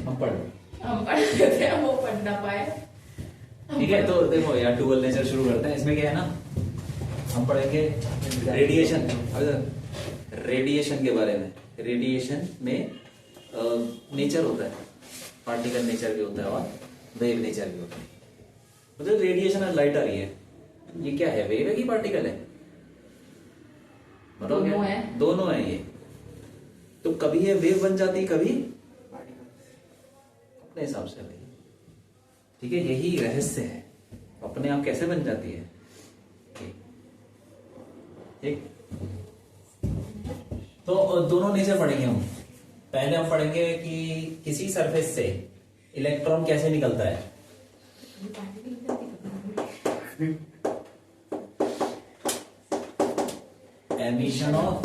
हम पढ़ हम पढ़ लेते हैं, वो पढ़ ना पाए। ठीक है। तो देखो यार, डुअल नेचर शुरू करते हैं। इसमें क्या है ना, हम पढ़ेंगे रेडिएशन, रेडिएशन के बारे में। रेडिएशन में नेचर होता है, पार्टिकल नेचर भी होता है और वेव नेचर भी होता है। मतलब रेडिएशन लाइट आ रही है, ये क्या है, वेव है कि पार्टिकल है? बताओ। दोनों क्या है। दोनों है ये। तो कभी ये वेव बन जाती है, कभी अपने हिसाब से भाई। ठीक है, यही रहस्य है, अपने आप कैसे बन जाती है। ठीक, तो दोनों नेचर पढ़ेंगे हम। पहले हम पढ़ेंगे कि किसी सरफेस से इलेक्ट्रॉन कैसे निकलता है। Emission of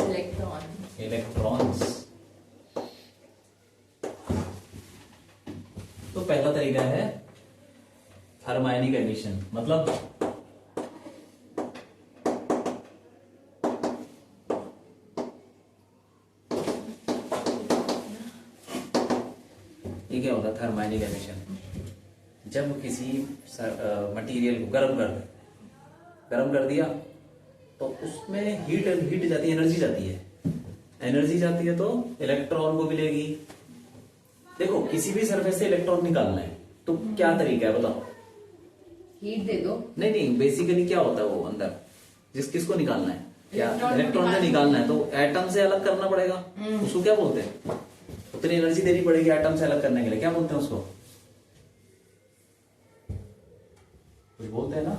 electrons. तो पहला तरीका है थर्मायनिक एमिशन। मतलब ये क्या होता है थर्मायनिक एमिशन? जब किसी मटेरियल को गर्म कर दिया तो उसमें हीट जाती है, एनर्जी जाती है। एनर्जी जाती है तो इलेक्ट्रॉन को मिलेगी। देखो, किसी भी सरफेस से इलेक्ट्रॉन निकालना है तो क्या तरीका है बताओ? हीट दे दो। नहीं, बेसिकली क्या होता है वो अंदर, किसको निकालना है? क्या इलेक्ट्रॉन को निकालना है, तो एटम से अलग करना पड़ेगा। उसको क्या बोलते हैं? उतनी एनर्जी देनी पड़ेगी एटम से अलग करने के लिए। क्या बोलते हैं उसको? कुछ बोलते हैं ना,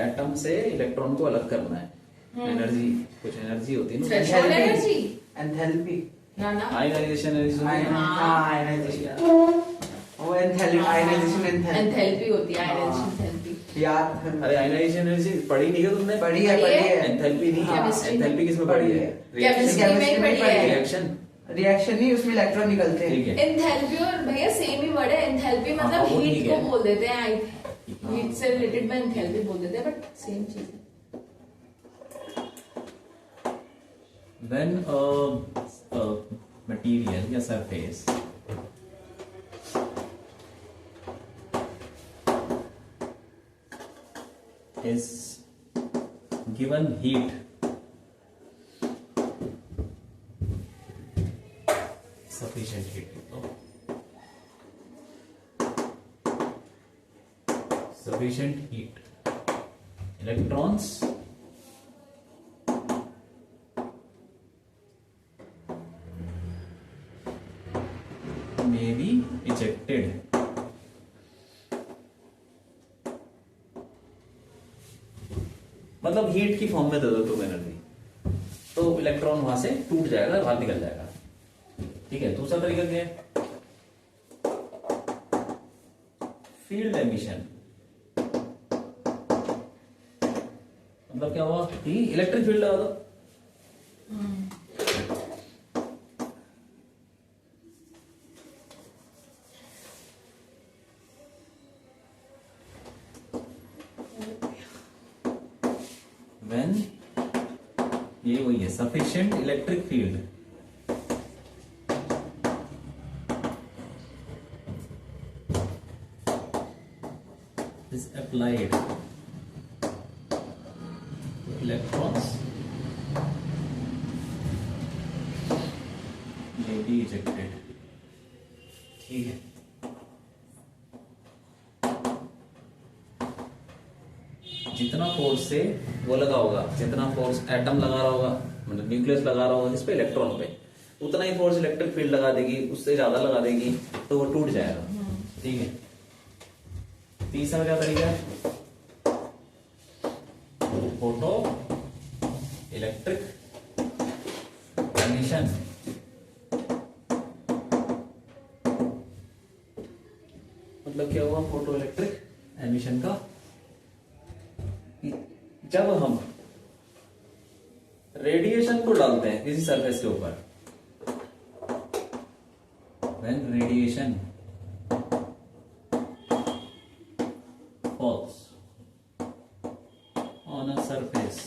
एटम से इलेक्ट्रॉन को अलग करना है। एनर्जी, कुछ एनर्जी होती है ना, एनर्जी, एंथैल्पी, ना आयनाइजेशन एनर्जी। आयनाइजेशन, वो आयनाइजेशन एंथैल्पी होती है। आयनाइजेशन एंथैल्पी याद। अरे आयनाइजेशन एनर्जी पढ़ी नहीं है तुमने? पढ़ी है। एंथैल्पी नहीं, एंथैल्पी किसमें पढ़ी है? केमिस्ट्री में ही पढ़ी है। रिएक्शन नहीं, उसमें इलेक्ट्रॉन निकलते हैं। ठीक है। एंथैल्पी और भैया सेम ही वर्ड है। एंथैल्पी मतलब वो ठीक हीट को है। बोल देते हैं, हीट से रिलेटेड में एंथैल्पी बोल देते हैं, बट सेम चीज है। When a material या surface is given heat, sufficient heat, sufficient heat, electrons may be ejected. मतलब हीट की फॉर्म में दे दो तुम एनर्जी, तो इलेक्ट्रॉन वहां से टूट जाएगा, बाहर निकल जाएगा। ठीक है। दूसरा तरीका क्या है? Field emission. मतलब क्या हुआ कि इलेक्ट्रिक फील्ड लगा दो। When ये वही है sufficient electric field is applied to electrons may be ejected. ठीक है। जितना फोर्स से वो लगा होगा, जितना फोर्स एटम लगा रहा होगा, मतलब न्यूक्लियस लगा रहा होगा इस पे, इलेक्ट्रॉन पे, उतना ही फोर्स इलेक्ट्रिक फील्ड लगा देगी, उससे ज्यादा लगा देगी तो वो टूट जाएगा। ठीक है। तीसरा क्या तरीका है? Photo electric emission. मतलब क्या हुआ फोटो इलेक्ट्रिक एमिशन का? जब हम रेडिएशन को डालते हैं किसी सरफेस के ऊपर, when radiation falls on a surface,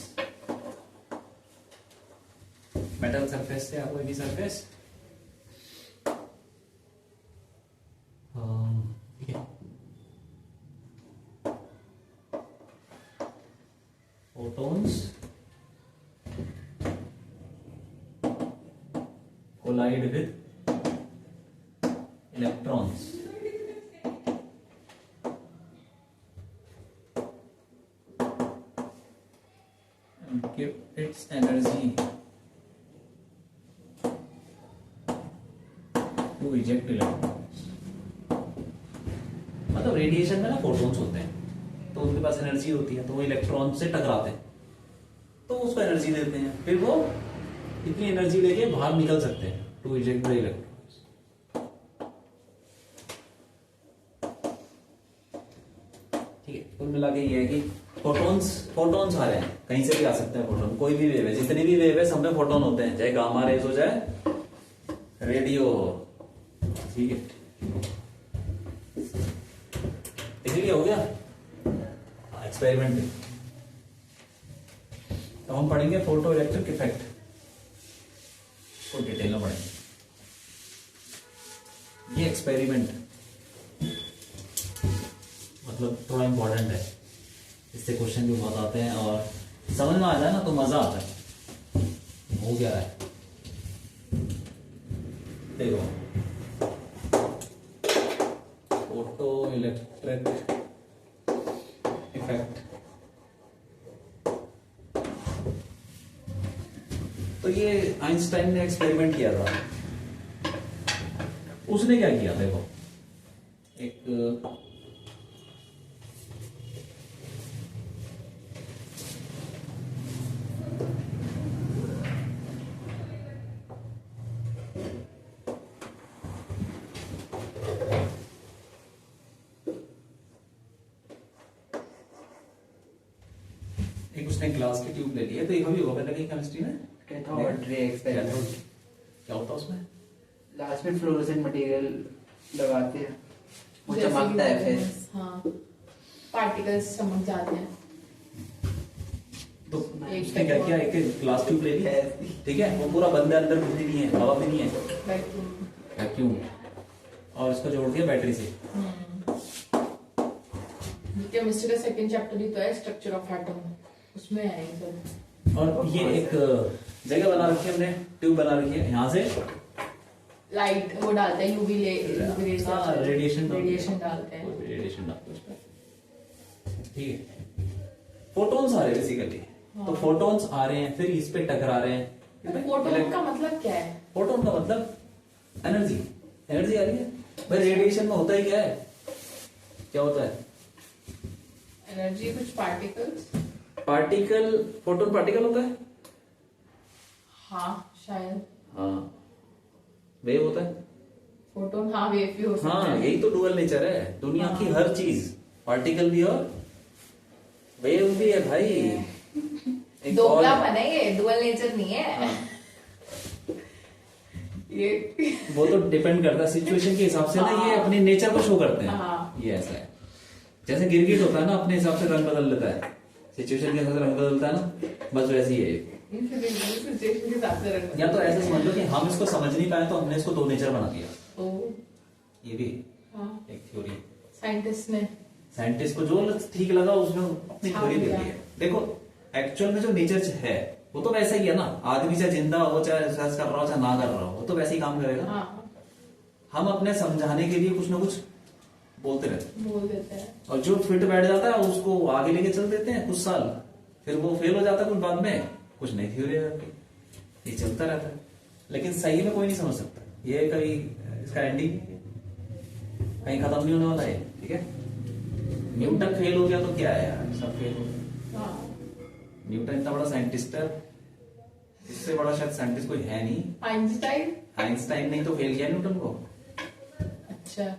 metal surface से या कोई भी surface, photons collide with electrons and give its energy to eject electrons. मतलब रेडिएशन में ना फोटॉन्स होते हैं, तो उनके पास एनर्जी होती है, तो वो इलेक्ट्रॉन से टकराते हैं, तो उसको एनर्जी देते हैं, फिर वो इतनी एनर्जी लेके बाहर निकल सकते हैं टू इजेक्ट द इलेक्ट्रॉन्स। ठीक है, कुल मिला के ये है कि फोटॉन्स आ रहे हैं, कहीं से भी आ सकते हैं फोटोन, कोई भी वेव है, जितनी भी वेव है सब में फोटोन होते हैं, चाहे गामा रेज हो चाहे रेडियो हो। ठीक है, इसलिए हो गया एक्सपेरिमेंट। तो हम पढ़ेंगे फोटो इलेक्ट्रिक इफेक्ट को डिटेल में पढ़ेंगे। ये एक्सपेरिमेंट मतलब थोड़ा इंपॉर्टेंट है, इससे क्वेश्चन भी बहुत आते हैं और समझ में आ जाए ना तो मजा आता है। हो गया है, देखो फोटो इलेक्ट्रिक इफेक्ट। तो ये आइंस्टाइन ने एक्सपेरिमेंट किया था। उसने क्या किया, देखो एक उसने ग्लास की ट्यूब ले ली है, तो ये भी होगा पहले केमिस्ट्री में कैथोड रे एक्सपेरिमेंट। क्या होता है उसमें? लास्ट में फ्लोरोसेंट मटेरियल लगाते हैं, वो जैसे चमकता है, कि फिर हाँ पार्टिकल्स चमक जाते हैं। तो उसने क्या किया, एक ग्लास ट्यूब ले ली, ठीक है, वो पूरा बंद है, अंदर कुछ भी नहीं है, हवा भी नहीं है, वैक्यूम, और इसको जोड़ दिया बैटरी से। केमिस्ट्री का सेकंड चैप्टर ही तो है स्ट्रक्चर ऑफ एटम, उसमें है ये सब। और ये एक जगह बना रखी है हमने, ट्यूब बना रखी है, यहाँ से लाइट वो डालते हैं, यूवी रेडिएशन डालते हैं, रेडिएशन डालते हैं, ठीक है। फोटॉन्स आ रहे हैं बेसिकली, तो फोटॉन्स आ रहे हैं, फिर इस पे टकरा रहे हैं। फोटोन का मतलब क्या है? फोटोन का मतलब एनर्जी आ रही है भाई। रेडिएशन में होता ही क्या है, क्या होता है? एनर्जी, कुछ पार्टिकल, फोटोन पार्टिकल होता है, हाँ शायद, हाँ वेव होता है, फोटोन हाँ वेव भी हो सकता हाँ है। यही तो डुअल नेचर है दुनिया की हर चीज, पार्टिकल भी और वेव भी है भाई। एक दोगला और- बना ये, डुअल नेचर नहीं है। हाँ, ये वो तो डिपेंड करता है सिचुएशन के हिसाब से ना, ये अपने नेचर को शो करते हैं। हाँ। ये ऐसा है, जैसे गिरगिट होता है ना, अपने हिसाब से रंग बदल लेता है, सिचुएशन के हिसाब से रंग बदलता है ना, बस वैसे ही है। सिचुएशन के हिसाब से रखना। या तो ऐसे समझ लो कि हम इसको समझ नहीं पाए तो हमने इसको दो नेचर बना दिया, ओ, ये भी हाँ एक थ्योरी। साइंटिस्ट ने साइंटिस्ट को जो ठीक लगा उसने अपनी थ्योरी दे दी है। देखो एक्चुअल में जो नेचर है वो तो वैसा ही है ना, आदमी चाहे जिंदा हो, चाहे रिसर्च कर रहा हो, चाहे ना कर रहा हो, वो तो वैसे ही काम करेगा। हाँ हम अपने समझाने के लिए कुछ ना कुछ बोलते रहते हैं, बोल देते हैं। और जो फिट बैठ जाता है उसको आगे लेके चल देते हैं कुछ साल, फिर वो फेल हो जाता है कुछ बाद में, कुछ नई थ्योरी आ जाती है, ये चलता रहता है। लेकिन सही में कोई नहीं समझ सकता, ये कभी इसका एंडिंग कहीं खत्म नहीं होने वाला है, ठीक है। न्यूटन फेल हो गया तो क्या है यार, सब फेल हो गया। हाँ न्यूटन इतना बड़ा साइंटिस्ट है, इससे बड़ा शायद साइंटिस्ट कोई है नहीं। आइंस्टाइन। आइंस्टाइन नहीं तो फेल किया न्यूटन को, अच्छा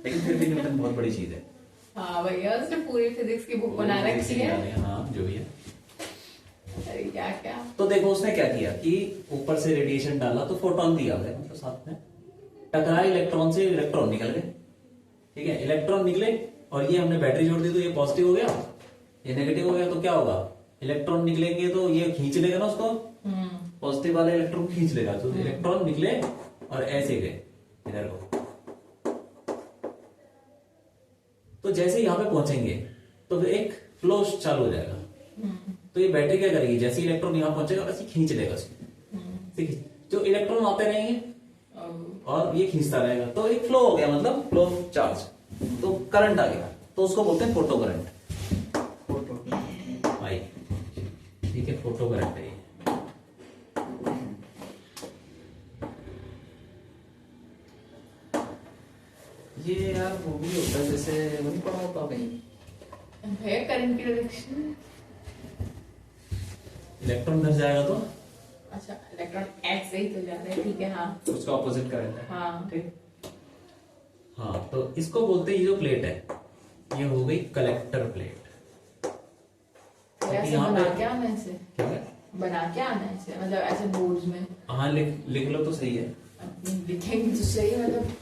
लेकिन फिर भी न्यूटन बहुत बड़ी चीज है। हाँ भैया, उसने पूरी फिजिक्स की बुक बना रखी है। हाँ जो भी है। अरे क्या क्या। तो देखो उसने क्या किया कि ऊपर से रेडिएशन डाला तो फोटोन दिया है, मतलब साथ में टकराए इलेक्ट्रॉन से, इलेक्ट्रॉन निकल गए, ठीक है। इलेक्ट्रॉन निकले और ये हमने बैटरी जोड़ दी तो ये पॉजिटिव हो गया, ये नेगेटिव हो गया, तो क्या होगा, इलेक्ट्रॉन निकलेंगे तो ये खींच लेगा ना उसको, पॉजिटिव वाला इलेक्ट्रॉन खींच लेगा, तो इलेक्ट्रॉन निकले और ऐसे गए इधर को। तो जैसे यहाँ पे पहुंचेंगे तो फिर एक फ्लो चालू हो जाएगा, तो ये बैटरी क्या करेगी, जैसे इलेक्ट्रॉन यहाँ पहुंचेगा वैसे खींच लेगा उसको, ठीक है। जो इलेक्ट्रॉन आते रहेंगे और ये खींचता रहेगा, तो एक फ्लो हो गया, मतलब फ्लो ऑफ चार्ज, तो करंट आ गया, तो उसको बोलते हैं फोटो करंट। आई, ठीक है, फोटो करंट है ये। ये यार वो भी होता है, जैसे वो नहीं पढ़ा होता कहीं, है करंट की डायरेक्शन। इलेक्ट्रॉन घर जाएगा तो अच्छा, इलेक्ट्रॉन एक्स से ही तो जाता है, ठीक है। हाँ, उसका ऑपोजिट करंट है, हाँ, ठीक। हाँ, तो इसको बोलते हैं, ये जो प्लेट है ये हो गई कलेक्टर प्लेट। तो ऐसे यहाँ बना पे- के आना है इसे, क्या है? बना के आना है इसे, मतलब ऐसे बोर्ड्स में हाँ, लिख लो तो सही है, लिखेंगे तो सही, मतलब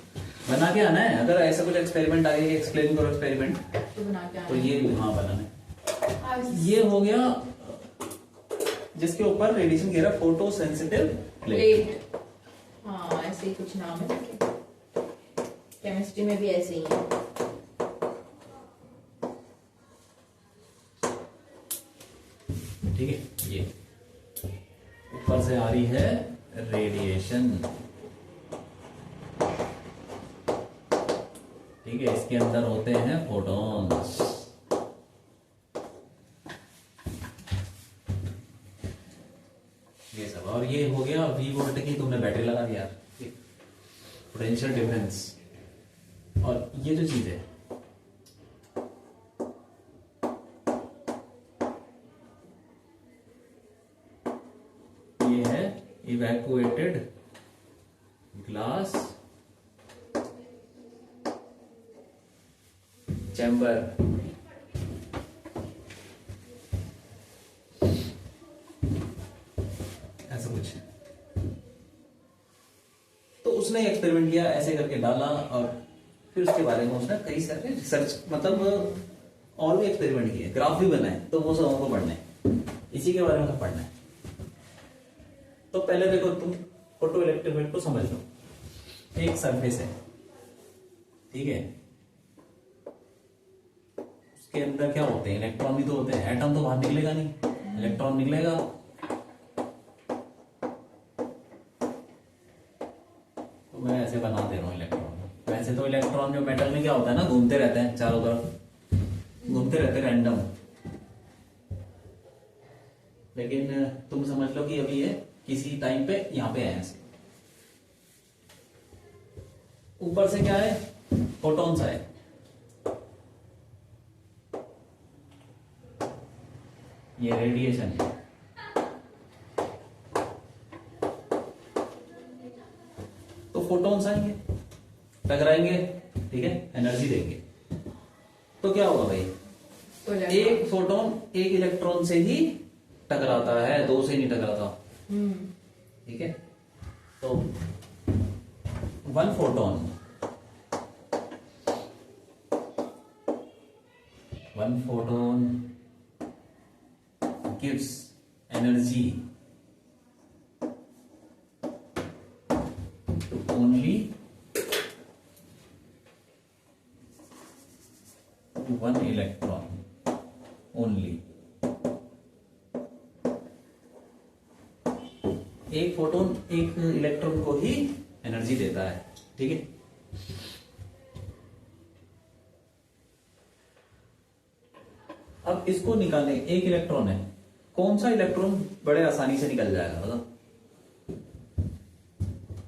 बना के आना है। अगर ऐसा कुछ एक्सपेरिमेंट आगे एक्सप्लेन करो एक्सपेरिमेंट, तो बना के आना तो है। ये हाँ बनाना है। हाँ, ये हो गया जिसके ऊपर रेडिएशन गिरा, फोटो सेंसिटिव प्लेट। प्लेट, हाँ ऐसे ही कुछ नाम है, केमिस्ट्री में भी ऐसे ही है। ठीक है, ये ऊपर से आ रही है रेडिएशन, ठीक है। इसके अंदर होते हैं फोटॉन्स, ये सब। और ये हो गया V वोल्ट की, तुमने बैटरी लगा दिया, पोटेंशियल डिफरेंस। और ये जो चीज है, ये है इवैक्यूएटेड ग्लास चैम्बर। ऐसा कुछ। तो उसने एक्सपेरिमेंट किया, ऐसे करके डाला, और फिर उसके बारे में उसने कई सारे रिसर्च, मतलब और भी एक्सपेरिमेंट किए, ग्राफ भी बनाए, तो वो सब हमको पढ़ना है, इसी के बारे में पढ़ना है। तो पहले देखो, तुम फोटो इलेक्ट्रिक फील्ड को समझ लो। एक सरफेस है, ठीक है, उसके अंदर क्या होते हैं, इलेक्ट्रॉन भी तो होते हैं, एटम तो बाहर निकलेगा नहीं, इलेक्ट्रॉन निकलेगा। तो मैं ऐसे बना दे रहा हूँ इलेक्ट्रॉन। वैसे तो इलेक्ट्रॉन जो मेटल में क्या होता है ना, घूमते रहते हैं चारों तरफ, घूमते रहते हैं रैंडम। लेकिन तुम समझ लो कि अभी ये किसी टाइम पे यहाँ पे आए ऐसे, ऊपर से क्या है, फोटॉन्स आए, ये रेडिएशन है। तो फोटॉन्स आएंगे, टकराएंगे, ठीक है, एनर्जी देंगे। तो क्या होगा भाई, तो एक फोटोन एक इलेक्ट्रॉन से ही टकराता है, दो से नहीं टकराता, ठीक है। तो one photon gives energy to only one electron only। एक फोटोन एक इलेक्ट्रॉन को ही एनर्जी देता है, ठीक है। अब इसको निकालें, एक इलेक्ट्रॉन है, कौन सा इलेक्ट्रॉन बड़े आसानी से निकल जाएगा, बताओ।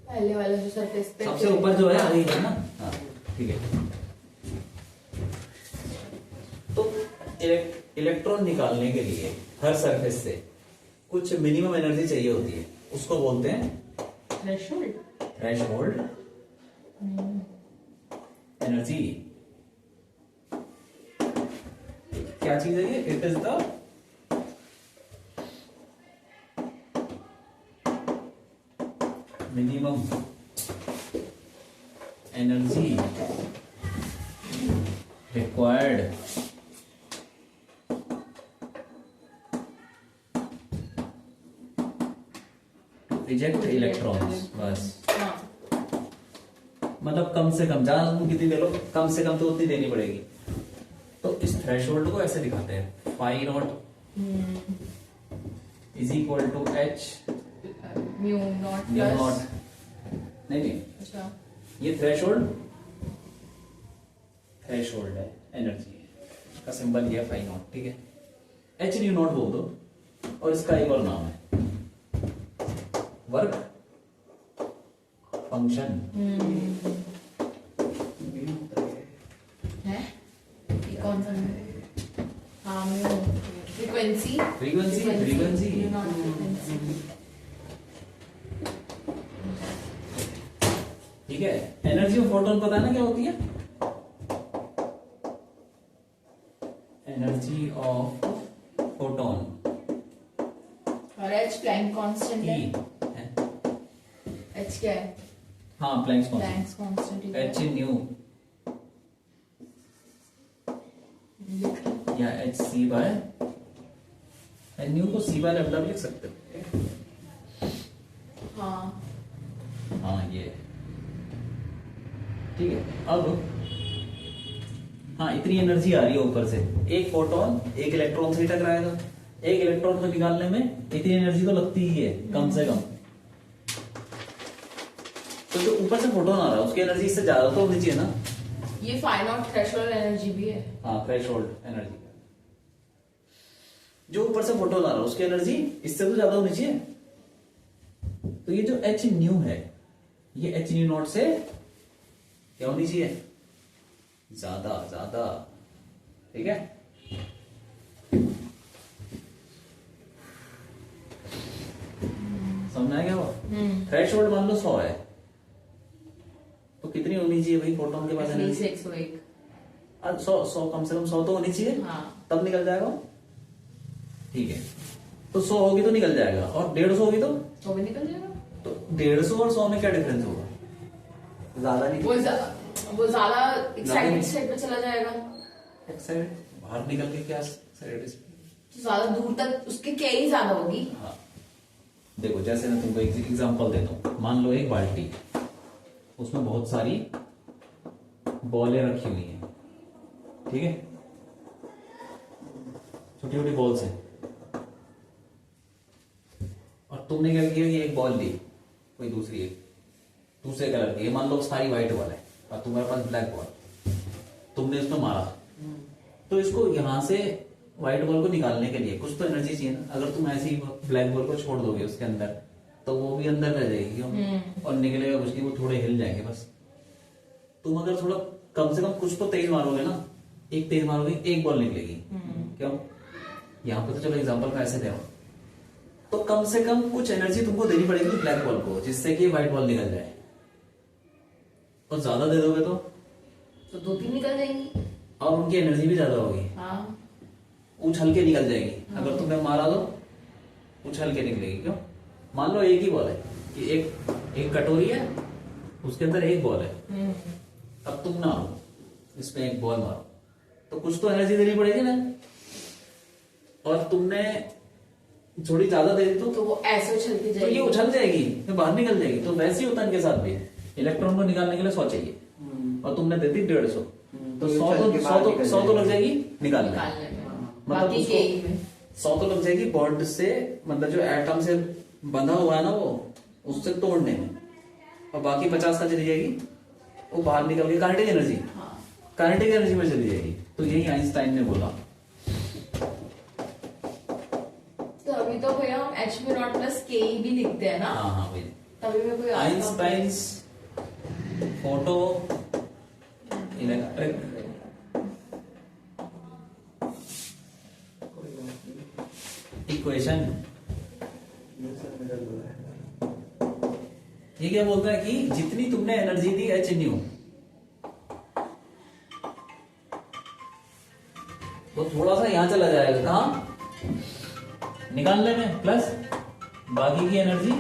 पहले वाला जो सरफेस पे सबसे ऊपर जो है वही है ना, हाँ ठीक है। तो इलेक्ट्रॉन निकालने के लिए हर सरफेस से कुछ मिनिमम एनर्जी चाहिए होती है, उसको बोलते हैं थ्रेशोल्ड एनर्जी। क्या चीज है ये, it is the minimum energy required reject electrons. बस, मतलब कम से कम, ज्यादा तुम कितनी दे लो, कम से कम तो उतनी देनी पड़ेगी। तो इस थ्रेशोल्ड को ऐसे दिखाते हैं, phi naught is equal to h mu naught mu plus naught, नहीं अच्छा ये थ्रेशोल्ड है, एनर्जी का सिंबल ये फाई नॉट, ठीक है। एच न्यू नॉट बोल दो, और इसका एक और नाम है वर्क फंक्शन। है ये कौन सा हाँ mu frequency frequency mu naught frequency. ठीक है। एनर्जी ऑफ फोटोन पता है ना क्या होती है? एनर्जी ऑफ फोटोन और एच प्लैंक कांस्टेंट है। एच क्या है? हाँ Planck's Planck's constant h nu या एच सी बाय न्यू को सी बाय लैम्डा भी लिख सकते हो। हाँ हाँ ये ठीक है। अब हाँ इतनी एनर्जी आ रही है ऊपर से, एक फोटोन एक इलेक्ट्रॉन से टकराएगा, एक इलेक्ट्रॉन को निकालने में इतनी एनर्जी तो लगती ही है कम से कम। तो जो ऊपर से फोटोन आ रहा है उसकी एनर्जी इससे ज्यादा तो होनी चाहिए ना। ये फाइनल थ्रेशोल्ड एनर्जी भी है। हाँ थ्रेशोल्ड एनर्जी, जो ऊपर से फोटोन आ रहा है उसकी एनर्जी इससे तो ज्यादा होनी चाहिए। तो ये जो एच न्यू है ये एच न्यू नॉट से क्या होनी चाहिए? ज्यादा ज्यादा, ठीक है। समझ में आ गया वो? थ्रेशोल्ड मान लो 100 है, तो कितनी होनी चाहिए भाई फोटोन के पास एनर्जी? 101। 100 कम से कम 100 तो होनी चाहिए। हाँ तब निकल जाएगा, ठीक है। तो 100 होगी तो निकल जाएगा, और 150 होगी तो भी निकल जाएगा। तो 150 और 100 में क्या डिफरेंस होगा? ज्यादा नहीं, वो ज्यादा एक्साइटेड स्टेट में चला जाएगा। एक्साइटेड बाहर निकल के क्या एक्साइटेड? तो ज्यादा दूर तक उसके क्या ही ज्यादा होगी। हाँ देखो, जैसे मैं तुमको एक एग्जांपल देता हूँ। मान लो एक बाल्टी, उसमें बहुत सारी बॉलें रखी हुई हैं, ठीक है, छोटी छोटी बॉल्स हैं। और तुमने क्या किया कि एक बॉल ली, कोई दूसरी एक दूसरे कलर की, मान लो सारी व्हाइट बॉल है और तुम्हारे पास ब्लैक बॉल, तुमने इसमें मारा, तो इसको यहां से व्हाइट बॉल को निकालने के लिए कुछ तो एनर्जी चाहिए ना। अगर तुम ऐसे ही ब्लैक बॉल को छोड़ दोगे उसके अंदर, तो वो भी अंदर रह जाएगी क्यों, और निकलेगा कुछ नहीं, वो थोड़े हिल जाएंगे बस। तुम अगर थोड़ा कम से कम कुछ तो तेज मारोगे ना, एक तेज मारोगे एक बॉल निकलेगी। क्यों? यहाँ पे तो चलो एग्जांपल का ऐसे दे रहा हूं, तो कम से कम कुछ एनर्जी तुमको देनी पड़ेगी ब्लैक बॉल को, जिससे कि व्हाइट बॉल निकल जाए। और ज्यादा दे दोगे तो 2-3 निकल जाएंगी, और उनकी एनर्जी भी ज्यादा होगी। हाँ उछल के निकल जाएगी। अगर तुमने मारा तो उछल के निकलेगी। क्यों? मान लो एक ही बॉल है कि एक कटोरी है, उसके अंदर एक बॉल है। अब तुम ना इसमें एक बॉल मारो, तो कुछ तो एनर्जी देनी पड़ेगी ना। और तुमने थोड़ी ज्यादा दे दी तो वो ऐसे उछल के तो जाएगी, ये उछल जाएगी, ये बाहर निकल जाएगी। तो वैसे ही होता है इनके साथ भी, इलेक्ट्रॉन को निकालने के लिए 100 चाहिए, और तुमने दे दी 150, तो 100 तो लग जाएगी निकालने में। मतलब बाकी के ही में 100 तो लग जाएगी बॉन्ड से, मतलब जो एटम से बंधा हुआ है ना वो, उससे तोड़ने में, और बाकी 50 का चली जाएगी वो बाहर निकल के काइनेटिक एनर्जी, काइनेटिक एनर्जी में चली जाएगी। तो यही आइंस्टाइन ने बोला। तो अभी तो भैया हम एच में नॉट प्लस के भी लिखते हैं ना। हाँ हाँ भाई, तभी में कोई आइंस्टाइन्स फोटो इलेक्ट्रिक इक्वेशन, ये क्या बोलता है कि जितनी तुमने एनर्जी दी एच न्यू, तो थोड़ा सा यहां चला जाएगा, कहां? निकालने में, प्लस बाकी की एनर्जी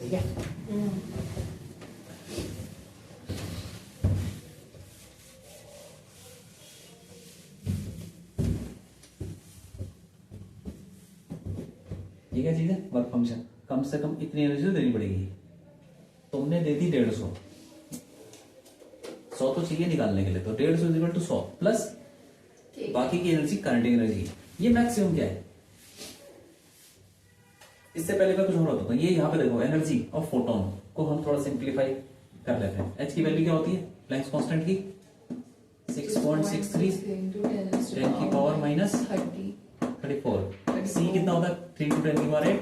ठीक है। ये क्या चीज है? Work function. कम से कम इतनी एनर्जी तो देनी पड़ेगी। तुमने दे दी 150, 100 तो चाहिए निकालने के लिए, तो 150 इज इक्वल टू 100 प्लस बाकी की एनर्जी काइनेटिक एनर्जी। ये मैक्सिमम क्या है? इससे पहले मैं कुछ और बताता हूँ। ये यहाँ पे देखो एनर्जी ऑफ फोटोन को हम थोड़ा सिंप्लीफाई कर लेते हैं। एच की वैल्यू क्या होती है प्लैंक्स कांस्टेंट की? 6.63 10 की पावर माइनस 34। सी कितना होता है? 3 to 10 की पावर 8।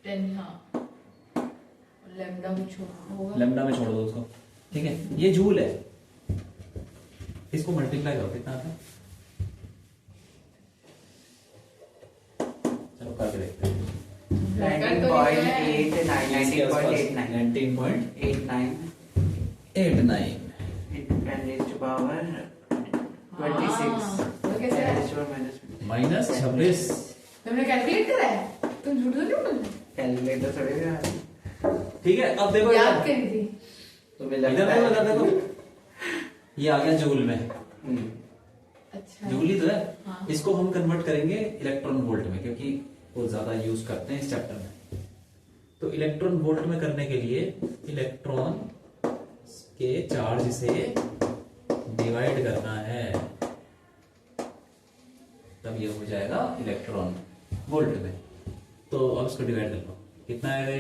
10 हाँ, लैम्डा में छोड़ना होगा। लैम्डा में छोड़ दो उसको, ठीक है। ये जूल है, इसको मल्टीप्लाई करो कितना आता है? चलो करके देखते हैं। 19.89 into 10 raised to power 26 वो कैसे है? 10 raised to power minus minus 26। तुमने कैलकुलेट करा है? तुम झूठ तो नहीं बोल रहे? कैलकुलेटर थोड़ी ना। ठीक है, अब देखो याद करी थी। तो मैं इधर देखो, ये आ गया जूल में। अच्छा जूल ही तो है। हाँ। इसको हम कन्वर्ट करेंगे इलेक्ट्रॉन वोल्ट में, क्योंकि वो ज्यादा यूज करते हैं इस चैप्टर में। तो इलेक्ट्रॉन वोल्ट में करने के लिए इलेक्ट्रॉन के चार्ज से डिवाइड करना है, तब ये हो जाएगा इलेक्ट्रॉन वोल्ट में। तो अब इसको डिवाइड कर लो, कितना है रे?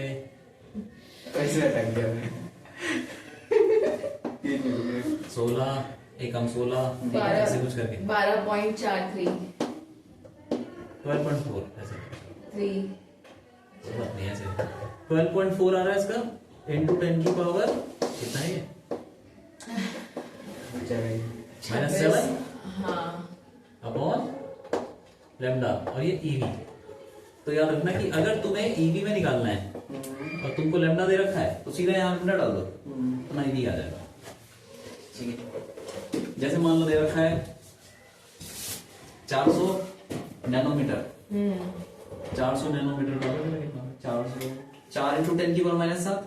कैसे अटक गया मैं? 16 एकम 16 ऐसे कुछ करके 12.43 12.4 ऐसे 3 बात नहीं ऐसे 12.4 आ रहा है इसका इंटू 10 की पावर कितना है ये? -7 हाँ अपॉन लैम्डा, और ये ईवी। तो याद रखना कि अगर तुम्हें ईवी में निकालना है और तुमको लैम्डा दे रखा है तो सीधा यहाँ लैम्डा डाल दो, तो ईवी आ जाएगा। ठीक है, जैसे मान लो दे रखा है 400 नैनोमीटर, 400 नैनोमीटर डालोगे तो कितना? 400 4 इंटू 10 की पावर -7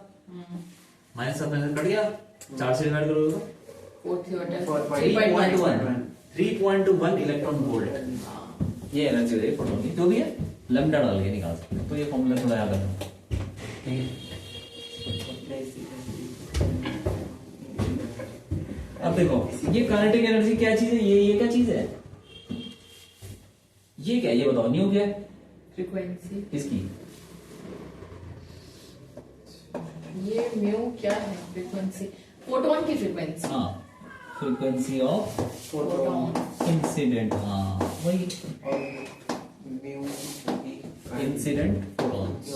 -7 में कट गया, 4 से डिवाइड करोगे तो 3.1 इलेक्ट्रॉन वोल्ट ये एनर्जी है फोटोन की, जो भी है लैम्डा डाल के निकाल सकते हैं। तो ये फॉर्मूला थोड़ा याद रखना, ठीक है। अब देखो ये काइनेटिक एनर्जी क्या चीज है? ये क्या चीज है? ये क्या है? ये बताओ, न्यू क्या है फ्रीक्वेंसी। किसकी? ये म्यू क्या है? फ्रीक्वेंसी, फोटोन की फ्रीक्वेंसी। हाँ, फ्रीक्वेंसी ऑफ फोटोन इंसिडेंट। हाँ वही इंसिडेंट फोटॉन्स,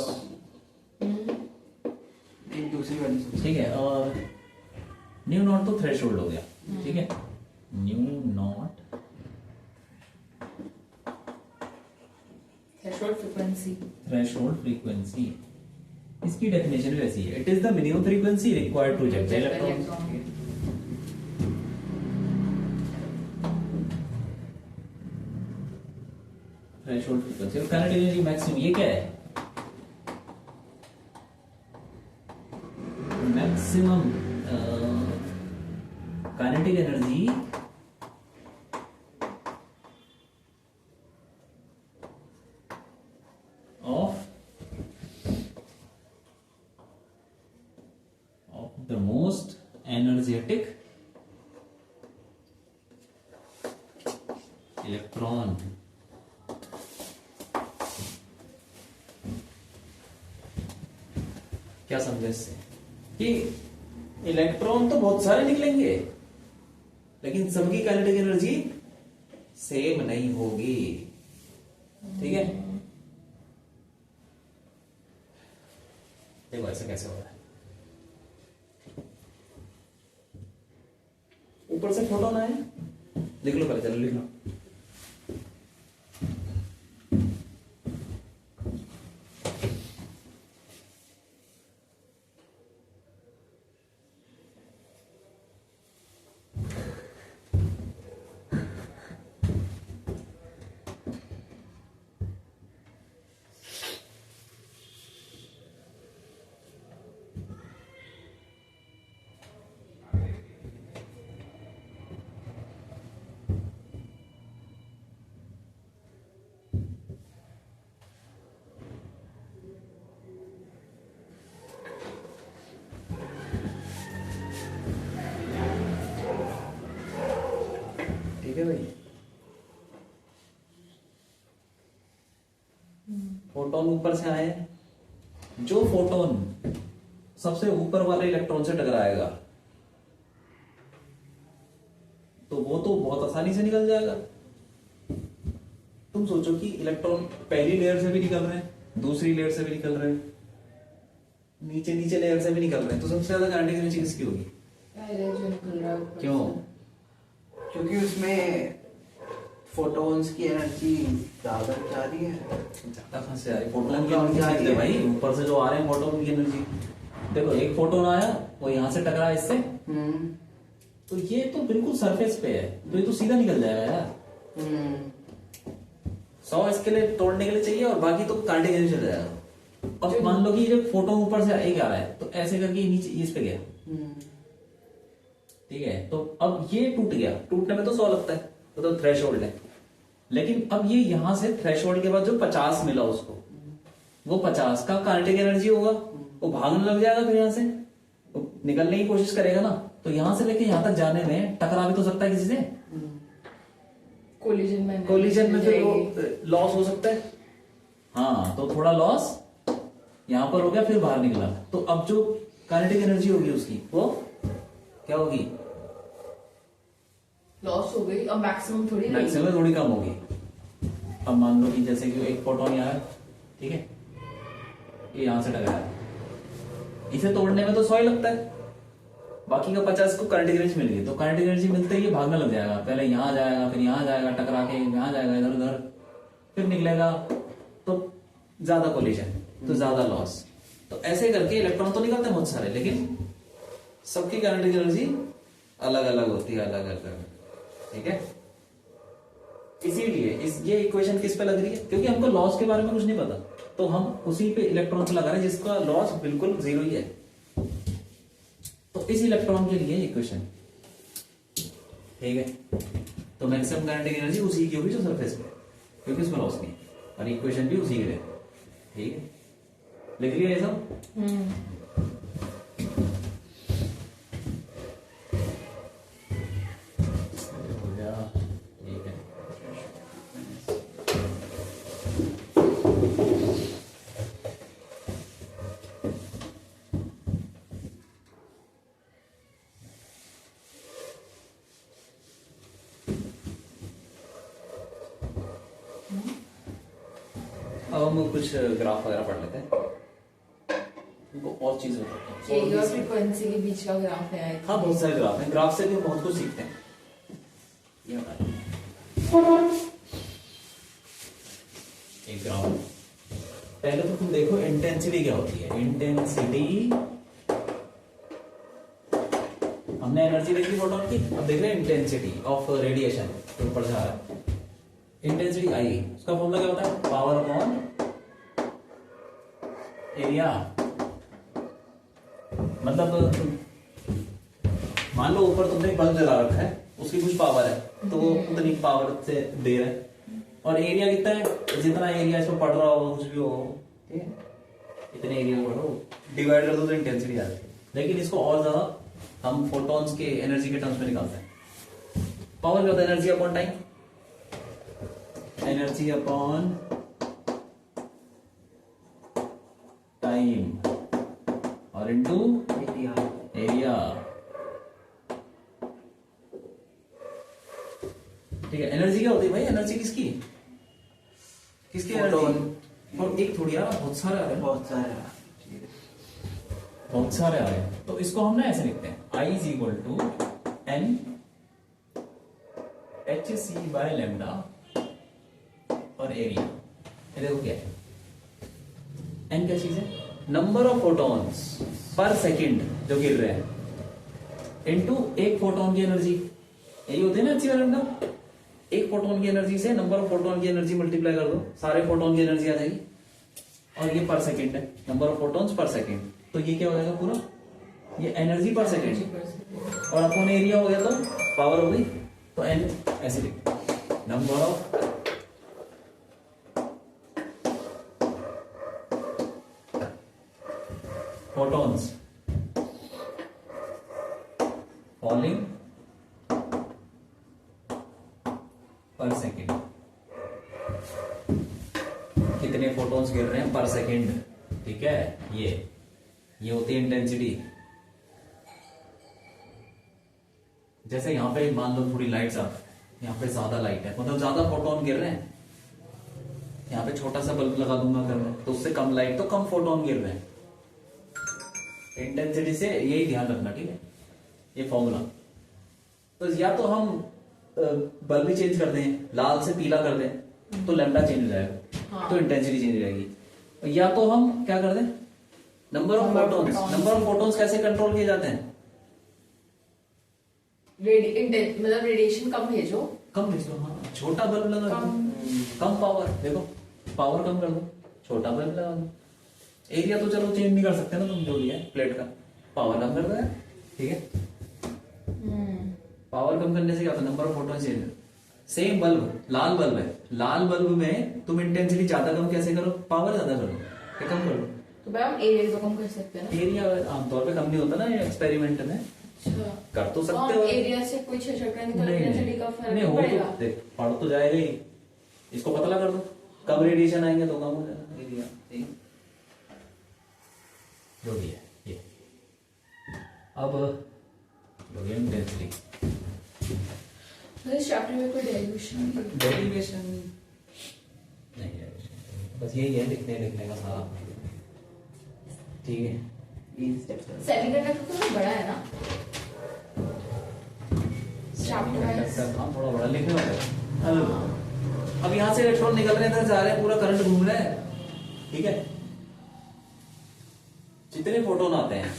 दूसरी वाली ठीक है। और न्यू नॉट तो थ्रेशोल्ड हो गया, ठीक है। Nu naught threshold frequency. Threshold frequency, इसकी डेफिनेशन भी वैसी है। It is the minimum frequency required to reject electron. Threshold frequency और काइनेटिक एनर्जी मैक्सिमम, ये क्या है? Maximum kinetic energy of the most energetic electron. क्या समझे इससे? कि इलेक्ट्रॉन तो बहुत सारे निकलेंगे, लेकिन सबकी काइनेटिक एनर्जी सेम नहीं होगी, ठीक है। देखो ऐसा कैसे हो रहा है, ऊपर से फोटोन आए, लिख लो पहले, चलो लिख लो। भाई, फोटोन ऊपर से आए, जो फोटोन सबसे ऊपर वाले इलेक्ट्रॉन से टकराएगा तो वो तो बहुत आसानी से निकल जाएगा। तुम सोचो कि इलेक्ट्रॉन पहली लेयर से भी निकल रहे हैं, दूसरी लेयर से भी निकल रहे हैं, नीचे नीचे लेयर से भी निकल रहे हैं, तो सबसे ज्यादा काइनेटिक एनर्जी किसकी होगी? पहले जो निकल रहा है ऊपर क्यों? से। क्योंकि उसमें फोटोन्स की एनर्जी ज्यादा जा रही है। ज्यादा कहां से आ रही है? फोटोन की एनर्जी आ रही है भाई, ऊपर से जो आ रहे हैं फोटोन की एनर्जी। देखो एक फोटोन आया, वो यहां से टकरा इससे, तो ये तो बिल्कुल सरफेस पे है, तो ये तो सीधा निकल जाएगा यार। 100 इसके लिए तोड़ने के लिए चाहिए और बाकी तो कांटे के चले जाएगा। और मान लो कि ये फोटोन ऊपर से एक आ रहा है, तो ऐसे करके नीचे इस पे गया, ठीक है, तो अब ये टूट गया। टूटने में तो 100 लगता है, तो थ्रेशोल्ड है। लेकिन अब ये यहां से थ्रेशोल्ड के बाद जो 50 मिला उसको, वो 50 का काइनेटिक एनर्जी होगा, वो भागने लग जाएगा, फिर यहां से वो निकलने की कोशिश करेगा ना, तो यहां से लेके यहां तक जाने में टकरा भी तो सकता है किसी से। कोलिजन में फिर वो लॉस हो सकता है। हाँ, तो थोड़ा लॉस यहां पर हो गया, फिर बाहर निकला। तो अब जो काइनेटिक एनर्जी होगी उसकी, वो क्या होगी? लॉस हो गई, और मैक्सिमम थोड़ी मैक्सिमम थोड़ी कम होगी। अब मान लो कि जैसे कि एक फोटोन यहाँ है, ठीक है, ये यहां से टकराया, इसे तोड़ने में तो 100 ही लगता है, बाकी का 50 को काइनेटिक एनर्जी मिल गई। तो काइनेटिक एनर्जी मिलते ही ये भागने लग जाएगा, पहले यहां जाएगा, फिर यहां जाएगा, टकरा के यहां जाएगा, इधर उधर, फिर निकलेगा, तो ज्यादा कोलिजन, तो ज्यादा लॉस। तो ऐसे करके इलेक्ट्रॉन तो निकलते हैं बहुत सारे, लेकिन सबकी काइनेटिक एनर्जी अलग अलग होती है, अलग अलग, ठीक है। इसीलिए ये इक्वेशन किस पे लग रही है? क्योंकि हमको लॉस के बारे में कुछ नहीं पता, तो हम उसी पे इलेक्ट्रॉन पे लगा रहे हैं जिसका लॉस बिल्कुल 0 ही है। तो इस इलेक्ट्रॉन के लिए इक्वेशन, ठीक है, तो मैक्सिमम काइनेटिक एनर्जी उसी की होगी जो सरफेस पे, क्योंकि उसमें लॉस नहीं, और इक्वेशन भी उसी के लिए, ठीक है। लिख लिया ये सब? अब हम कुछ ग्राफ वगैरह पढ़ लेते हैं, उनको और चीजें और फ्रीक्वेंसी के बीच का ग्राफ है। हाँ, बहुत सारे ग्राफ हैं, ग्राफ से भी हम बहुत कुछ सीखते हैं। एक ग्राफ, पहले तो तुम देखो इंटेंसिटी क्या होती है। इंटेंसिटी, हमने एनर्जी देखी फोटोन की, अब देख रहे हैं इंटेंसिटी ऑफ रेडिएशन, ऊपर से आ रहा है। इंटेंसिटी आई, उसका फॉर्मूला क्या होता है? Power upon area. मतलब मान लो ऊपर तुमने एक बल्ब जला रखा है, उसकी कुछ पावर है, तो वो उतनी पावर से दे रहा है, और एरिया कितना है? जितना एरिया इसको पड़ रहा हो, कुछ भी हो, ठीक है, इतने एरिया को पढ़ो, डिवाइड कर दो तो इंटेंसिटी आती है। लेकिन इसको और ज्यादा हम फोटॉन्स के एनर्जी के टर्म्स में निकालते हैं। पावर क्या होता है? Energy upon time, energy upon time, और इनटू एरिया, ठीक है। एनर्जी क्या होती है भाई? एनर्जी किसकी किसकी एनर्जी? और एक थोड़ी यार, बहुत सारे आ रहे हैं, बहुत सारे आ रहे हैं। तो इसको हम ना ऐसे लिखते हैं, I is equal to n h c by lambda और एरिया। ये देखो क्या है, एन क्या चीज है? Number of photons per second जो गिर रहे हैं, इनटू एक फोटोन की एनर्जी। यही होती है ना अच्छी लेमडा। एक फोटोन की एनर्जी से नंबर ऑफ फोटोन की एनर्जी मल्टीप्लाई कर दो, सारे फोटोन की एनर्जी आ जाएगी, और ये पर सेकंड है, number of photons per second. तो ये क्या हो जाएगा पूरा? ये एनर्जी पर सेकंड, और अपॉन एरिया हो गया तो पावर हो गई। तो एन ऐसे लिख, नंबर ऑफ फोटॉन्स falling पर सेकेंड, कितने फोटॉन्स गिर रहे हैं पर सेकेंड, ठीक है। ये होती है इंटेंसिटी। जैसे यहां पे मान लो थोड़ी लाइट्स आ, यहाँ पे ज्यादा लाइट है, मतलब ज्यादा फोटोन गिर रहे हैं। यहाँ पे छोटा सा बल्ब लगा दूंगा घर में, तो उससे कम लाइट तो कम फोटोन गिर रहे हैं। इंटेंसिटी से यही ध्यान रखना, ठीक है, ये फॉर्मूला। तो या तो हम बल्ब ही चेंज कर दें, लाल से पीला कर दें तो लैम्डा चेंज हो जाएगा, हाँ। तो इंटेंसिटी चेंज हो जाएगी। या तो हम क्या कर दें, number of photons. Number of photons कैसे कंट्रोल किए जाते हैं? मतलब रेडिएशन कम भेजो, कम भेजो, हाँ, छोटा बल्ब लगा दो, कम पावर, देखो पावर कम कर दो, छोटा बल्ब लगा दो। एरिया तो चलो चेंज नहीं कर सकते ना तुम, जो भी है प्लेट का, पावर कम कर दो, ठीक है। पावर कम करने से क्या होता है, number of photon change. Same bulb, Lal bulb है, लाल बल्ब में तुम इंटेंसिटी ज्यादा कम कैसे करो, पावर ज्यादा कर दो, क्या कम कर दो, तो भाई हम एरिया तो कम कर सकते हैं ना। एरिया आमतौर पे कम नहीं होता ना एक्सपेरिमेंट में, अच्छा, कर तो सकते हो। एरिया से कोई छटका निकल नहीं, इंटेंसिटी का फर्क नहीं, हो पड़ेगा। तो देख पढ़ तो जाएगा ही, इसको पतला कर दो, कब रेडिएशन आएंगे तो कम हो जाएगा एरिया, ठीक है? जो भी है ये। अब हो गया इंटेंसिटी। तो इस चैप्टर में कोई डेरिवेशन डेरिवेशन नहीं है, बस यही है लिखने का सारा, ठीक है। सेमीकंडक्टर तो बड़ा है ना चैप्टर, हाँ थोड़ा बड़ा लिखने वाला है। अब यहाँ से इलेक्ट्रॉन निकल रहे हैं, इधर जा रहे हैं, पूरा करंट घूम रहा है, ठीक है। जितने फोटोन आते हैं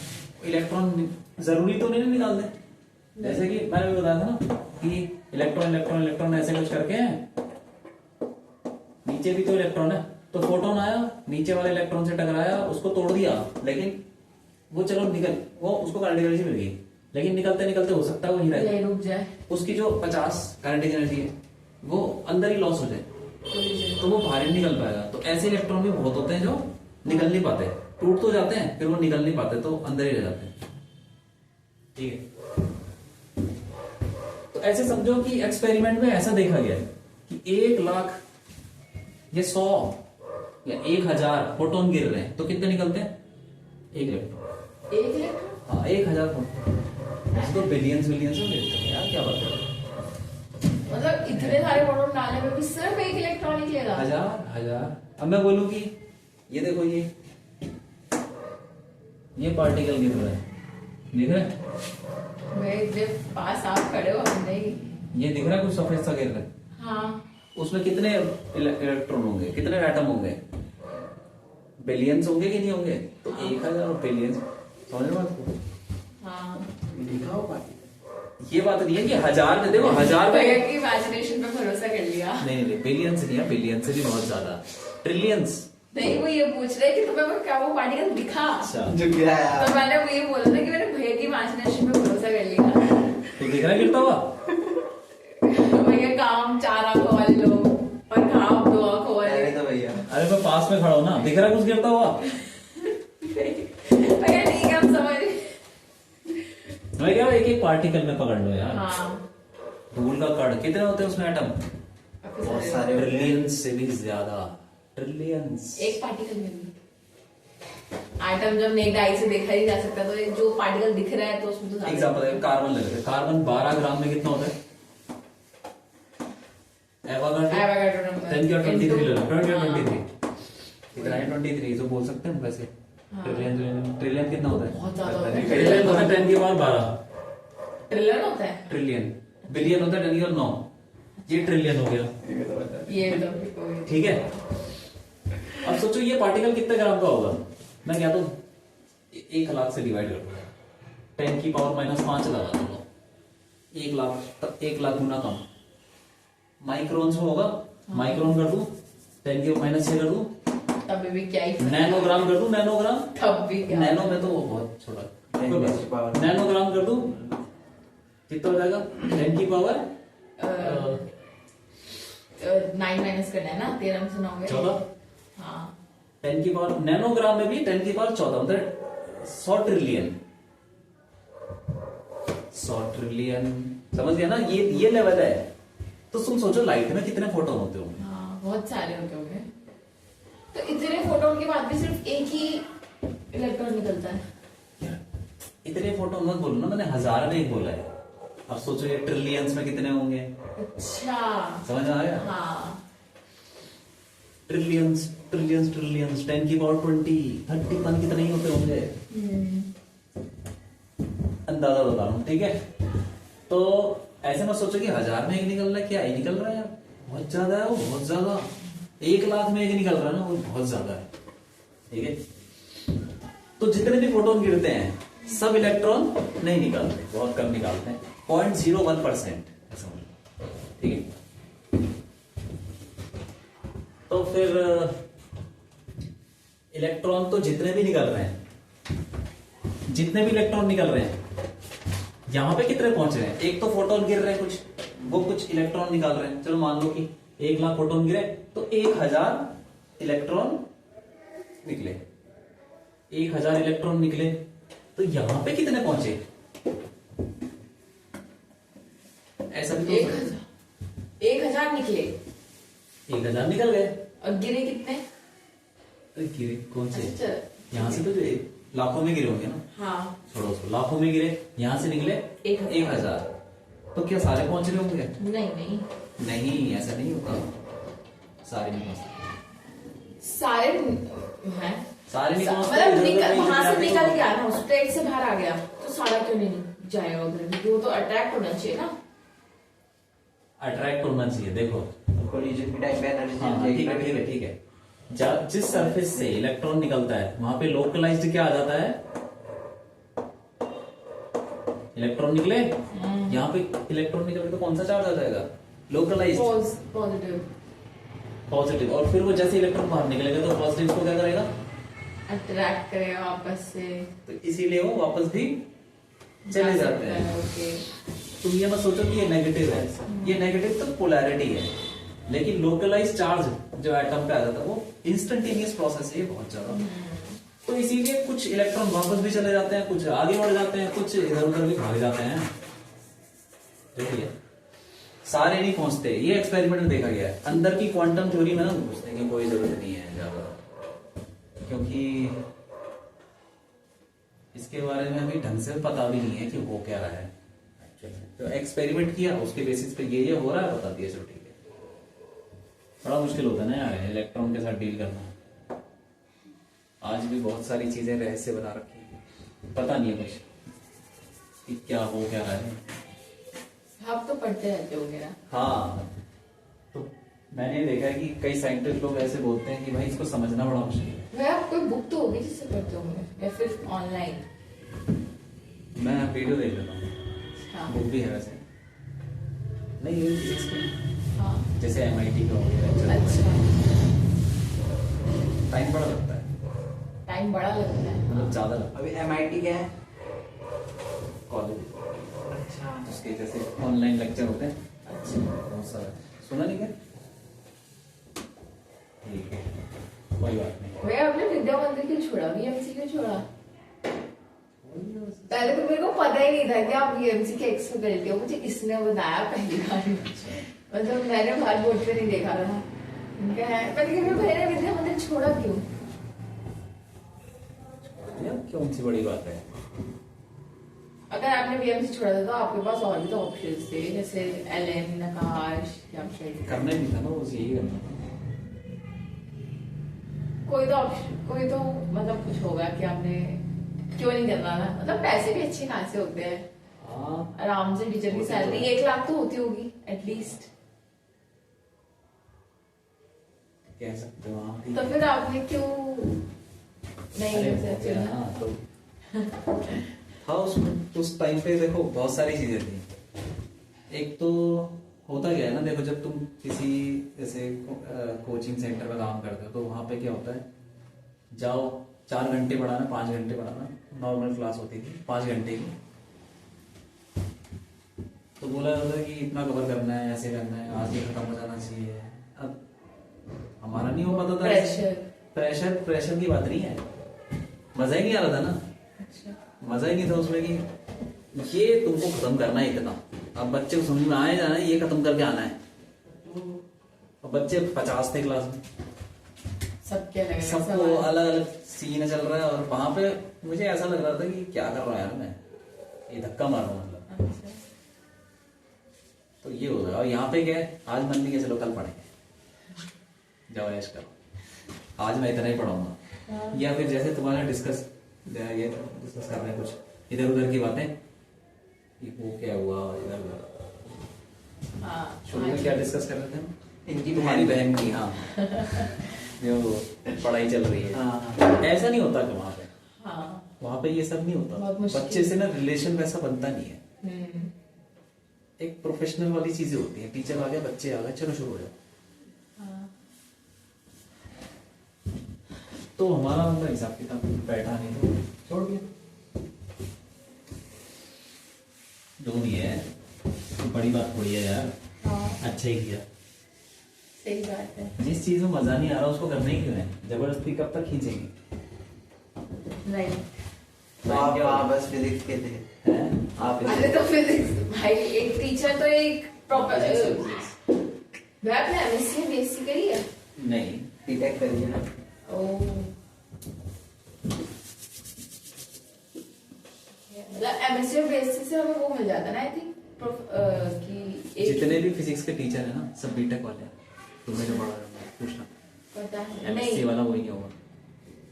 इलेक्ट्रॉन जरूरी तो नहीं निकालते, जैसे कि मैंने भी बताया था ना कि इलेक्ट्रॉन इलेक्ट्रॉन इलेक्ट्रॉन ऐसे कुछ करके नीचे भी तो इलेक्ट्रॉन है, तो फोटोन आया, नीचे वाले इलेक्ट्रॉन से टकराया, उसको तोड़ दिया, लेकिन वो चलो निकल, वो उसको काइनेटिक एनर्जी मिल गई, लेकिन निकलते निकलते हो सकता है वो ही रहे, रुक जाए, उसकी जो 50 काइनेटिक एनर्जी है वो अंदर ही लॉस हो जाए, तो वो बाहर ही निकल पाएगा। तो ऐसे इलेक्ट्रॉन भी बहुत होते हैं जो निकल नहीं पाते, टूट तो जाते हैं फिर वो निकल नहीं पाते, तो अंदर ही रह जाते हैं, ठीक है। तो ऐसे समझो कि एक्सपेरिमेंट में ऐसा देखा गया है कि 1 लाख या 100 या 1000 फोटोन गिर रहे हैं, तो कितने निकलते हैं, 1 इलेक्ट्रॉन। 1 इलेक्ट्रॉन, हाँ 1000 फोटोन, ऐसे तो बिलियंस बिलियंस में गिरते हैं यार, क्या बात है। मतलब इतने सारे फोटोन डालने में भी सिर्फ 1 इलेक्ट्रॉन निकलेगा। हजार। अब मैं बोलूं कि ये देखो, ये पार्टिकल गिर रहा है, दिख रहा है, मेरे पास आप खड़े हो, हम नहीं। ये दिख रहा है कुछ सफेद सा गिर रहा है, हाँ, उसमें कितने इलेक्ट्रॉन होंगे, कितने एटम होंगे, बिलियंस होंगे कि नहीं होंगे, तो 1000 बिलियंस, समझ रहे हो आपको? हाँ, लिखा हो पार्टी ये बात नहीं है कि 1000 में, देखो 1000 में भैया की इमेजिनेशन पे भरोसा कर लिया। नहीं बिलियंस नहीं है, बिलियंस से भी बहुत ज्यादा, ट्रिलियंस। नहीं, वो ये पूछ रहे कि तुम्हें वो क्या वो पार्टिकल दिखा, अच्छा, जो गिरा है तो यार। मैंने वो ये बोला था कि मैंने भैया की इमेजिनेशन पे भरोसा कर लिया। तो दिख रहा है गिरता हुआ, तो भैया काम 4 आंखों वाले लोग और काम 2 आंखों वाले। अरे तो भैया अरे मैं पास में खड़ा हूं ना, दिख रहा है कुछ गिरता हुआ, भैया ठीक है, हम समझ। मैं क्या, एक एक पार्टिकल में पकड़ लो यार। हाँ, धूल का कण कितने होते हैं उसमें एटम, बहुत सारे ट्रिलियंस से भी ज्यादा, ट्रिलियंस। एक पार्टिकल में भी आइटम जब नेक्ड आई से देखा ही जा सकता, तो ये जो पार्टिकल दिख रहा है तो उसमें तो ज्यादा- एग्जाम्पल है, कार्बन ले लेते हैं, कार्बन 12 ग्राम में कितना होता है, Avogadro number 10 या 23 ले लो, 20 या हाँ। 23 कितना है, 23 तो बोल सकते हैं वैसे। हाँ। ट्रिलियन कितना होता है, बहुत ज्यादा होता है। ट्रिलियन होता है 10 की पावर 12, ट्रिलियन होता है, ट्रिलियन। बिलियन होता है 10 की पावर 9, ये ट्रिलियन हो गया, ये तो कोई- ठीक है। अब सोचो ये पार्टिकल कितने ग्राम का होगा, मैं क्या तो 1 लाख से डिवाइड कर दूंगा, 10 की पावर -5 लगा दूंगा, 1 लाख 1 लाख गुना कम, माइक्रोन्स में होगा, माइक्रोन कर दूं, 10 की -6 कर दूं, तभी भी क्या ही फर्क- नैनोग्राम कर दूं, नैनोग्राम, तब भी क्या नैनो में तो वो बहुत छोटा, 10 की पावर। नैनोग्राम कर दूं, कितना हो जाएगा, 10 की पावर 9 माइनस करना है ना, 13 में से 9 में 14, हाँ 10 की पावर, नैनोग्राम में भी 10 की पावर 14, मतलब 100 ट्रिलियन, 100 ट्रिलियन, समझ गया ना, ये लेवल है। तो तुम सोचो लाइट में कितने फोटोन होते होंगे। हाँ बहुत सारे होते होंगे। तो इतने फोटोन के बाद भी सिर्फ एक ही इलेक्ट्रॉन निकलता है। इतने फोटोन मत बोलो ना, मैंने हजार में एक बोला है। अब सोचो ये ट्रिलियंस में कितने होंगे। अच्छा समझ में आया? हाँ। ट्रिलियंस ट्रिलियंस ट्रिलियंस 10 की पावर 20 30 पन कितने ही होते होंगे, अंदाजा बता रहा हूं, ठीक है। तो ऐसे मत सोचो कि हजार में एक निकल रहा है, क्या ही निकल रहा है यार, बहुत ज्यादा है वो, बहुत ज्यादा। 1 लाख में एक निकल रहा है ना, वो बहुत ज्यादा है, ठीक है। तो जितने भी फोटोन गिरते हैं सब इलेक्ट्रॉन नहीं निकालते, बहुत कम निकालते हैं, 0.01%, ठीक है। तो फिर इलेक्ट्रॉन तो जितने भी निकल रहे हैं, जितने भी इलेक्ट्रॉन निकल रहे हैं, यहां पे कितने पहुंच रहे हैं? एक तो फोटोन गिर रहे हैं कुछ, वो कुछ इलेक्ट्रॉन निकाल रहे हैं। चलो मान लो कि 1 लाख फोटोन गिरे तो 1000 इलेक्ट्रॉन निकले, 1000 इलेक्ट्रॉन निकले, तो यहां पे कितने पहुंचे? ऐसा भी तो 1000 निकले, 1000 निकल गए, और गिरे कितने? तो गिरे कौन से? अच्छा, यहाँ से तो जो लाखों में गिरे होंगे ना, हाँ छोड़ो उसको, लाखों में गिरे, यहाँ से निकले 1000, तो क्या सारे पहुंच रहे होंगे? नहीं नहीं, नहीं, ऐसा नहीं होता, सारे नहीं पहुंचते, सारे हैं, सारे नहीं पहुंचते, मतलब इधर-उधर वहां से कहीं निकल जाते गया ना, उस प्लेट से बाहर आ गया, तो सारा क्यों नहीं जाएगा उधर? क्योंकि वो तो अट्रैक्ट होना चाहिए ना। अट्रैक्ट होना चाहिए। देखो कोलिजन की टाइम पे एनर्जी हाँ, ठीक है ठीक है ठीक है, जिस सरफेस से इलेक्ट्रॉन निकलता है वहां पे लोकलाइज्ड क्या आ जाता है? इलेक्ट्रॉन निकले, यहाँ पे इलेक्ट्रॉन निकले तो कौन सा चार्ज आ जाएगा? Localized, positive, positive. और फिर वो जैसे इलेक्ट्रॉन बाहर निकलेगा तो पॉजिटिव को क्या करेगा? अट्रैक्ट करेगा वापस से, तो इसीलिए वो वापस भी चले जाते हैं। ओके। तुम ये मत सोचो कि ये नेगेटिव है, ये नेगेटिव तो पोलैरिटी है, लेकिन लोकलाइज चार्ज जो एटम पे आ जाता है वो इंस्टेंटेनियस प्रोसेस है बहुत ज्यादा। तो इसीलिए कुछ इलेक्ट्रॉन वापस भी चले जाते हैं, कुछ आगे बढ़ जाते हैं, कुछ इधर उधर भी भाग जाते हैं, ठीक है। सारे नहीं पहुंचते, ये एक्सपेरिमेंट में देखा गया है। अंदर की क्वांटम थ्योरी में ना घुसने की कोई जरूरत नहीं है ज्यादा, क्योंकि इसके बारे में अभी ढंग से पता भी नहीं है कि वो क्या रहा है। तो एक्सपेरिमेंट किया, उसके बेसिस पे ये हो रहा है, बता दिया, चलो ठीक है। बड़ा मुश्किल होता है ना यार इलेक्ट्रॉन के साथ डील करना। आज भी बहुत सारी चीजें रहस्य बना रखी है, पता नहीं है कुछ कि क्या हो क्या रहा है। आप तो पढ़ते रहते होंगे ना? हाँ, तो मैंने देखा है कि कई साइंटिस्ट लोग ऐसे बोलते हैं कि भाई इसको समझना बड़ा मुश्किल है। वह आप कोई बुक तो होगी जिससे पढ़ते होंगे, या फिर ऑनलाइन? मैं वीडियो देख लेता हूँ, हाँ बुक भी है वैसे, नहीं ये फिजिक्स की, हाँ, जैसे MIT का हो गया, अच्छा। टाइम बड़ा लगता है, टाइम बड़ा लगता है, मतलब ज्यादा लगता है। अभी MIT क्या है? कॉलेज, अच्छा, उसके जैसे ऑनलाइन लेक्चर होते हैं, अच्छा। बहुत सारा सुना नहीं क्या? ठीक है, कोई बात नहीं। भैया आपने विद्या मंदिर क्यों छोड़ा, VMC क्यों छोड़ा? पहले तो मेरे को पता ही नहीं था कि आप VMC के एक्स फैकल्टी हो, मुझे इसने बताया पहली बार, मतलब मैंने बाहर बोर्ड पे नहीं देखा था इनका है। मैंने कहा भैया ने विद्या मंदिर छोड़ा क्यों? कौन सी बड़ी बात है? अगर आपने VMC छोड़ा था तो आपके पास और भी तो ऑप्शन थे, जैसे LM, नकाश या फिर करना ही नहीं था ना, वो यही करना था। कोई तो ऑप्शन, कोई तो मतलब कुछ होगा कि आपने क्यों नहीं करना था। मतलब पैसे भी अच्छे खासे होते हैं, हाँ, आराम से टीचर की सैलरी 1 लाख तो होती होगी एटलीस्ट। कह सकते हो हाँ, ठीक तो है। फिर आपने क्यों नहीं अरे वैसे हो गया चुना? ना, तो हाँ उस टाइम पे देखो बहुत सारी चीजें थी। एक तो होता क्या है ना, देखो जब तुम किसी जैसे कोचिंग सेंटर में काम करते हो तो वहां पे क्या होता है, जाओ 4 घंटे पढ़ाना, 5 घंटे पढ़ाना, नॉर्मल क्लास होती थी 5 घंटे की, तो बोला जाता है कि इतना कवर करना है, ऐसे करना है, आज ही खत्म हो जाना चाहिए। अब हमारा नहीं हो पाता था, प्रेशर प्रेशर की बात नहीं है, मजा ही नहीं आ रहा था ना, अच्छा। मजा ही नहीं था उसमें कि ये तुमको खत्म करना है इतना, अब बच्चे को समझ में आए जाना है, ये खत्म करके आना है, और बच्चे 50 थे क्लास में, सबके अलग सबको अलग अलग सीन चल रहा है। और वहां पे मुझे ऐसा लग रहा था कि क्या कर रहा है यार मैं, ये धक्का मार रहा हूँ मतलब। अच्छा। तो ये होगा। और यहाँ पे क्या है, आज मन नहीं है चलो कल पढ़ेंगे, जाओ ऐश करो, आज मैं इतना ही पढ़ाऊंगा। या फिर जैसे तुम्हारा डिस्कस कर रहे हैं कुछ इधर उधर की बातें, ये वो क्या हुआ इधर उधर। शुरू में क्या डिस्कस कर रहे थे हम? इनकी तुम्हारी बहन की, हाँ जो पढ़ाई चल रही है। हाँ। ऐसा नहीं होता कि वहां पे, हाँ। वहां पे ये सब नहीं होता। बहुत मुश्किल। बच्चे से ना रिलेशन वैसा बनता नहीं है। हम्म। एक प्रोफेशनल वाली चीजें होती है, टीचर आ गया बच्चे आ गए चलो शुरू हो जाओ। हाँ। तो हमारा मतलब हिसाब किताब बैठा नहीं तो छोड़ दिया। जो भी है बड़ी बात थोड़ी है यार, हाँ, अच्छा ही किया। सही बात है। जिस चीज में मजा नहीं आ रहा उसको करना ही क्यों है, जबरदस्ती कब तक खींचेंगे। राइट। तो आप वहाँ बस फिजिक्स के थे। हैं? आप अरे तो फिजिक्स भाई, एक टीचर तो एक प्रॉपर वह आपने एमएससी बीएससी करी है? नहीं, बीटेक करिए ना। ओह, मतलब एमएससी बीएससी से हमें वो मिल जाता ना, आई थिंक कि जितने भी फिजिक्स के टीचर है ना सब बीटेक वाले हैं। तुमने जो पढ़ा है पूछना, पता है एमएससी नहीं। वाला वही होगा।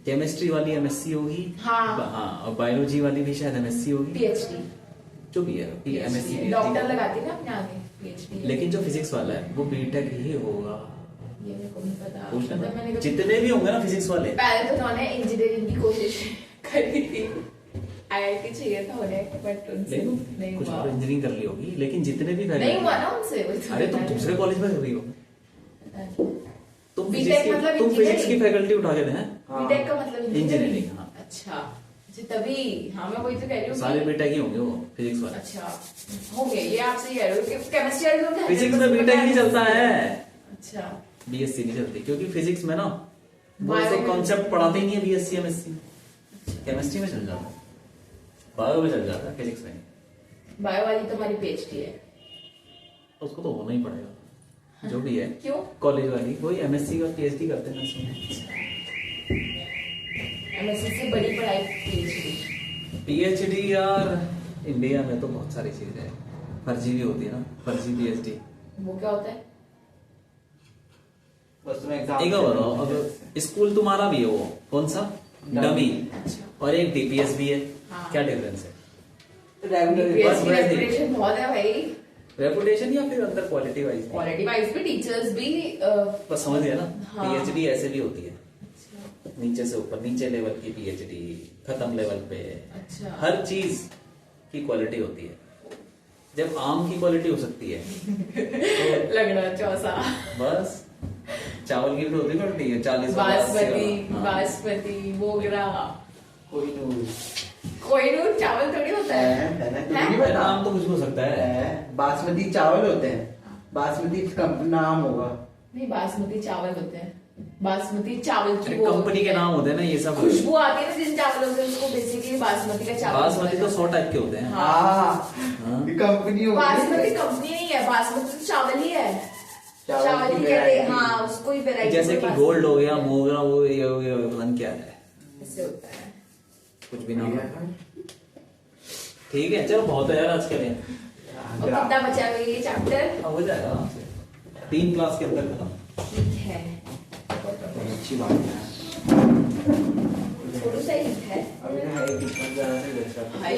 केमिस्ट्री वाली एमएससी होगी, हाँ। हाँ, और बायोलॉजी वाली भी शायद एमएससी होगी, पीएचडी जो भी है एमएससी। डॉक्टर लगाती ना अपने आगे पीएचडी। लेकिन जो फिजिक्स वाला है वो बीटेक ही होगा। ये मेरे को नहीं पता, पूछना मतलब मैंने कभी- जितने भी होंगे ना फिजिक्स वाले, पहले तो उन्होंने इंजीनियरिंग की कोशिश करी थी, आईआईटी चाहिए था उन्हें, बट उनसे नहीं लेकिन कुछ हुआ। और इंजीनियरिंग कर ली होगी, लेकिन जितने भी नहीं हुआ ना उनसे। अरे तुम दूसरे कॉलेज में कर रही हो, तुम B.Tech फिजिक्स की, मतलब तुम फिजिक्स की engineering? फैकल्टी उठा के दें। बीटेक का मतलब इंजीनियरिंग, हाँ। अच्छा जी, तभी हाँ मैं वही तो कह रही हूँ सारे कि- बीटेक ही होंगे वो फिजिक्स वाले। अच्छा होंगे, ये आप सही कह रहे हो कि केमिस्ट्री वाले लोग हैं। फिजिक्स में बीटेक नहीं चलता है, अच्छा। बीएससी नहीं चलती, क्योंकि फिजिक्स में ना वो Bio ऐसे में- कॉन्सेप्ट पढ़ाते ही नहीं है बीएससी एमएससी। केमिस्ट्री में चल जाता है, बायो में चल जाता है, फिजिक्स में नहीं। बायो वाली तो हमारी पीएचडी है। उसको तो होना ही पड़ेगा जो भी है। क्यों? कॉलेज वाली वही एमएससी और पीएचडी करते हैं इसमें। एमएससी से बड़ी पढ़ाई पीएचडी। पीएचडी यार इंडिया में तो बहुत सारी चीजें हैं, फर्जी भी होती है ना, फर्जी पीएचडी। वो क्या होता है? बस तुम्हें एग्जाम एक और बताओ, अब स्कूल तुम्हारा भी है वो कौन सा, डमी, अच्छा। और एक डीपीएस भी है, हाँ। क्या डिफरेंस है? रेगुलर बस पीएचडी वैसे ही। रेपुटेशन बहुत है भाई, रेपुटेशन या फिर अंदर क्वालिटी वाइज? क्वालिटी वाइज भी, टीचर्स भी। बस समझ गया ना। हाँ। पीएचडी ऐसे भी होती है, नीचे से ऊपर, नीचे लेवल की पीएचडी, खत्म लेवल पे। अच्छा। हर चीज की क्वालिटी होती है। जब आम की क्वालिटी हो सकती है तो लगना चौसा, बस चावल की भी होती है 40 बासमती, हाँ। बासमती, मोगरा, कोई कोई नूर चावल थोड़ी होता है। अरे नाम तो कुछ भी हो सकता है। बासमती चावल होते हैं, बासमती नाम होगा। नहीं, बासमती चावल होते हैं, बासमती चावल की अरे वो कंपनी होती के है। नाम होते हैं ना ये सब। खुशबू आती है ना जिन चावलों से, उसको बेसिकली बासमती का चावल बासमती तो बोला 100 टाइप के होते हैं। हाँ। हाँ। कंपनी होगी। बासमती कंपनी नहीं है, बासमती तो चावल ही है। चावल की ही कहते हैं, variety। हाँ, उसको ही वेराइटी। जैसे कि गोल्ड हो गया, मोगरा, वो ये हो गया, पता नहीं क्या है, ऐसे होता है। कुछ भी नाम है। ठीक है चलो, बहुत है यार आज के लिए। और कितना बचा है ये चैप्टर? अब हो जाएगा आराम से, 3 क्लास के अंदर खत्म। ठीक है, अच्छी बात है। थोड़ा सा ही है। अभी तो है कितना ज्यादा से भाई